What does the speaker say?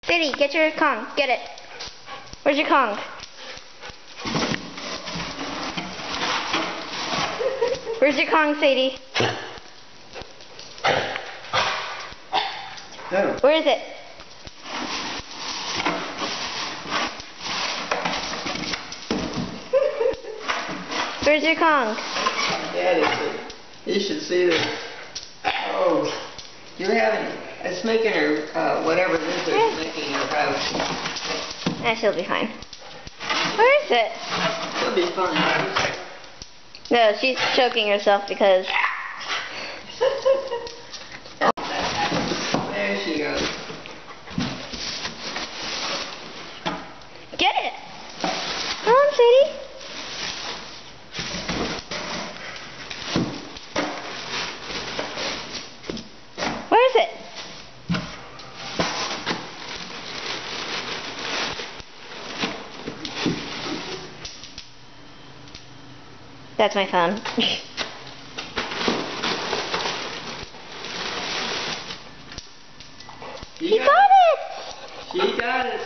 Sadie, get your Kong. Get it. Where's your Kong? Where's your Kong, Sadie? No. Where is it? Where's your Kong? Daddy, you should see this. Oh, you're having, it's making her, whatever this is, making her house. She'll be fine. Where is it? She'll be fine. No, she's choking herself because... There she goes. Get it! Come on, Sadie. Where is it? That's my phone. She got it! She got it.